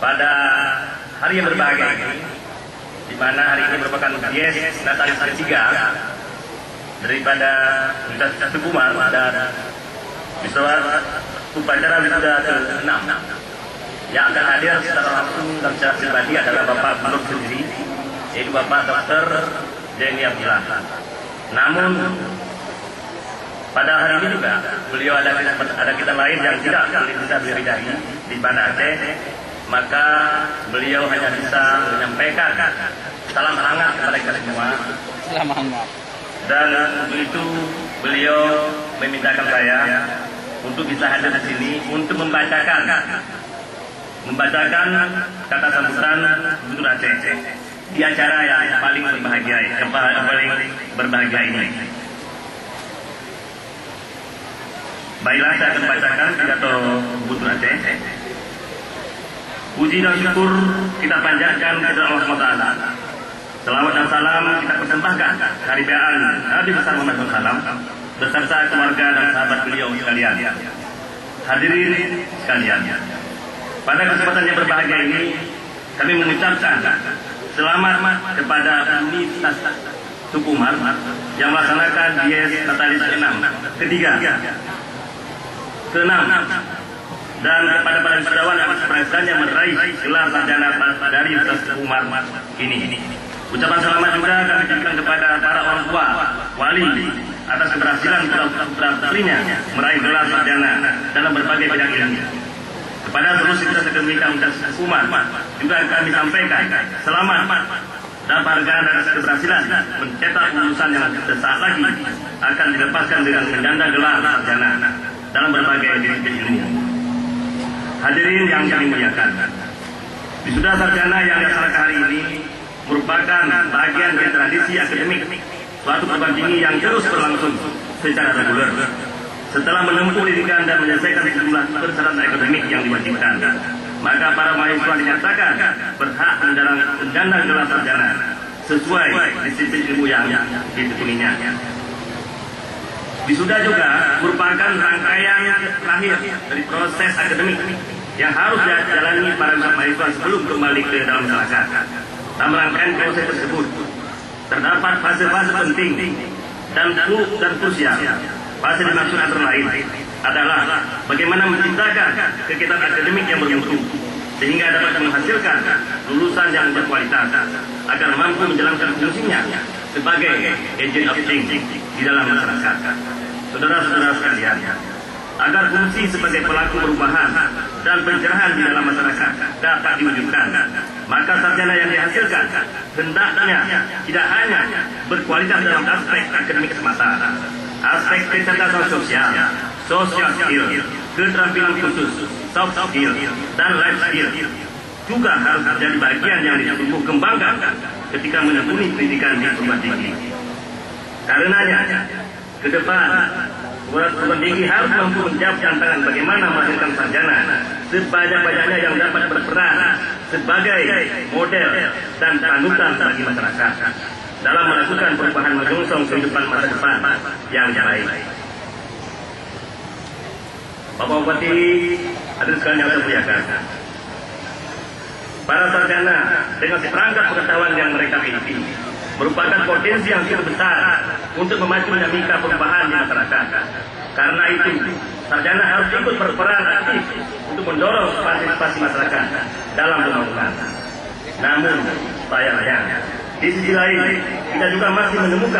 Pada hari yang berbahagia ini, di mana hari ini merupakan Dies Natalis ketiga daripada Universitas Tukumar dan upacara wisuda ke-6 yang akan hadir secara langsung dan secara pribadi adalah Bapak Gubernur sendiri, yaitu Bapak Dr. Denny Abdullah. Namun pada hari ini juga beliau ada kita lain yang tidak bisa berdiri di Banda Aceh, maka beliau hanya bisa menyampaikan salam hangat kepada kita semua. Salam hangat. Dan untuk itu beliau memintakan saya untuk bisa hadir di sini untuk membacakan kata sambutan Gubernur Aceh di acara yang paling berbahagia ini. Baiklah, saya akan bacakan pidato Gubernur Aceh. Puji dan syukur kita panjatkan kepada Allah SWT. Selawat dan salam kita persembahkan kehadiran Nabi besar Muhammad SAW beserta keluarga dan sahabat beliau sekalian. Hadirin sekalian, pada kesempatan yang berbahagia ini kami mengucapkan selamat kepada Universitas Tukumar yang melaksanakan Dies Natalis ketiga ke-6 dan kepada para wisudawan dan presiden yang meraih gelar sarjana dari Universitas Tukumar ini. Ucapan selamat juga kami berikan kepada para orang tua, wali atas keberhasilan putra-putrinya meraih gelar sarjana dalam berbagai bidang ilmu. Kepada seluruh sivitas akademika Universitas Tukumar juga kami sampaikan selamat dan penghargaan atas keberhasilan mencetak lulusan yang sesaat lagi akan dilepaskan dengan menyandang gelar sarjana dalam berbagai disiplin ilmu. Hadirin yang kami muliakan, wisuda sarjana yang dilaksanakan hari ini merupakan bagian dari tradisi akademik suatu perguruan tinggi yang terus berlangsung secara reguler. Setelah menempuh pendidikan dan menyelesaikan sejumlah persyaratan akademik yang diwajibkan, maka para mahasiswa dinyatakan berhak menyandang gelar sarjana sesuai disiplin ilmu yang ditekuninya. Wisuda juga merupakan rangkaian terakhir dari proses akademik yang harus dijalani para mahasiswa sebelum kembali ke dalam masyarakat. Dalam rangkaian proses tersebut terdapat fase-fase penting dan krusial. Fase dimaksud antara lain adalah bagaimana menciptakan kegiatan akademik yang bermutu sehingga dapat menghasilkan lulusan yang berkualitas agar mampu menjalankan fungsinya sebagai agent of change di dalam masyarakat. Saudara-saudara sekalian, agar fungsi sebagai pelaku perubahan dan pencerahan di dalam masyarakat dapat diwujudkan, maka sarjana yang dihasilkan hendaknya tidak hanya berkualitas dalam aspek akademik semata, aspek kecerdasan sosial, social skill, keterampilan khusus, soft skill, dan life skill juga harus menjadi bagian yang ditumbuh kembangkan ketika menempuh pendidikan di perguruan tinggi. Karenanya, ke depan perguruan tinggi harus mampu menjawab tantangan bagaimana menghasilkan sarjana sebanyak-banyaknya yang dapat berperan sebagai model dan panutan bagi masyarakat dalam melakukan perubahan menyongsong kehidupan masa depan yang baik. Bapak Bupati, hadirin sekalian yang saya muliakan, para sarjana dengan seperangkat pengetahuan yang mereka miliki merupakan potensi yang cukup besar untuk memacu dinamika perubahan di masyarakat. Karena itu, sarjana harus ikut berperan aktif untuk mendorong partisipasi masyarakat dalam pembangunan. Namun, sayangnya, di sisi lain, kita juga masih menemukan